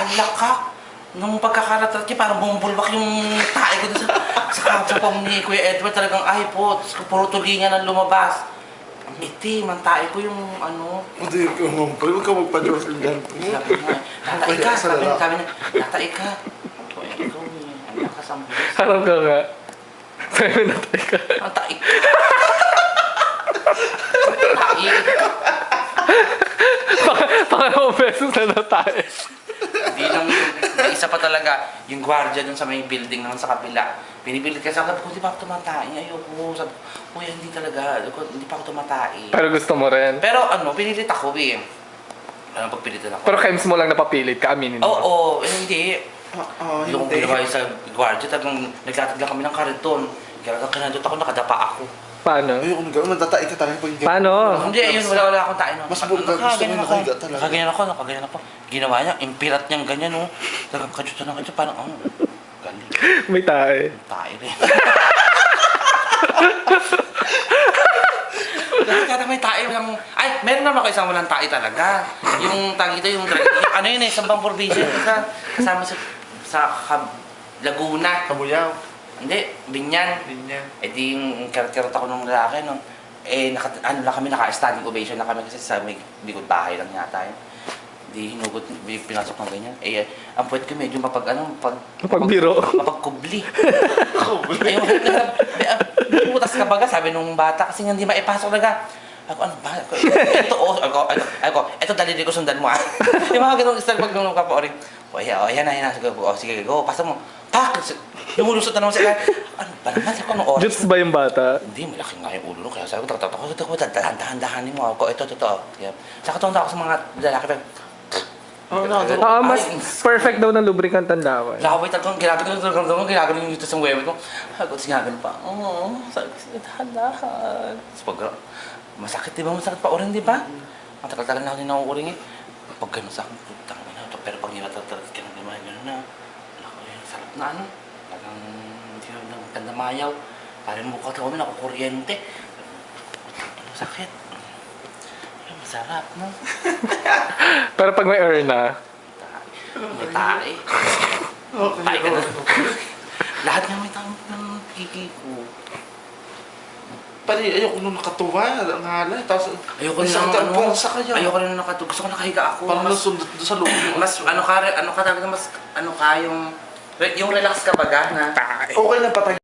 alakak. Nung pagkakaratrat niya, parang bumubulbak yung tae ko doon sa pang ni Kuya Edward. Talagang ay po, puro tulingan ang lumabas. Ang itim, ang tae ko yung ano. Hindi ka mampal, huwag ka magpa-Diyos yung ganito. Sabi niya, tatay ka, sabi niya, tatay ka. Kuya, ikaw ang lakas ang bilis. Harap ka nga. Sabi na tayo ka. Ang tae. Tae. Pangalawang beses na natay. Hindi lang yung isa pa talaga, yung gwardiya dun sa may building naman sa kabila. Pinipilit kasi ako, hindi pa ako tumatay. Ayoko. Sabi ko, kuya, hindi talaga. Hindi pa ako tumatay. Pero gusto mo rin. Pero ano, pinilit ako eh. Ano, pagpilitan ako. Pero Kems mo lang napapilit ka, aminin mo. Oo, hindi. Yung hindi. ginawa sa gwardiya, talagang naglatag lang kami ng kariton. Kaya kinandot ako, nakadapa ako. Paano? Ayoko nang gawin, matatain ka talaga pag Paano? Hindi, ayun, wala akong tayo. Mas gusto ko yung nakahiga talaga. Nakaganyan ako. Ginawa niya, impirat niyang ganyan, no. Talagang kadyutan ng kadyutan, parang, galing. May tae. Tayo rin. Kaya may tayo lang. Ay, meron naman ako isang walang tayo talaga. Yung tagi ito, yung ano yun eh, Sambang Provision. Kasama sa Laguna. Kabuyaw. Hindi, Binyan. Ganyan. Eh di yung karot ako nung lalaki, no. Eh, ano lang kami, naka-standing ovation lang kami kasi sa may likod bahay lang yata yun. Di hinugot, pinasok ng ganyan. Eh, ang puwet ko medyo Mapagbiro. mapagkubli. Ayun, butas ka baga, sabi nung bata, kasi hindi maipasok talaga. Ako, ano ba? Ito dalili ko, sundan mo ah. Yung mga ganun style pag nung kapoorin. O, yan na. Sige, go, pasa mo. Pak! Lumulusot na naman sila. Ano ba naman? Sabi ko, anong oras? Jutes ba yung bata? Hindi, malaki nga yung ulo no. Kaya sabi ko, dahan-dahanin mo ako. Ito. Saka tonda ako sa mga lalaki. Mas perfect daw ng lubricant ang laway. Laway talagang ginagano yung ito sa webet ko. Ako, tapos ginagano pa. Oo, sabi ko, dahan-dahan. Tapos pag, masakit, di ba? Masakit pa uring, di ba? Ang tagal-tagal na ako din nauuring eh. Pag gano'n sa akin, putang ina to. Pero pag nilatatat ka ng naman, gano'n na. Wala ko yung sarap na ano. Talagang, hindi na ganda mayaw. Parang mukha ko kami, nakukuryente. Ano sakit? Masarap, no? Pero pag may urna, May tae. Tae ka na. Lahat nga may tae ng kiki ko. Pari, ayoko nung nakatuwa, ang hala. Tapos, Ayoko rin ng parang sa kanya. Ayoko rin ng nakatulog. Gusto ko nakahiga ako. Parang Mas, nasundot doon sa loob. mas ano ka talaga, mas ano ka yung relax ka baga na tae. Okay na patay.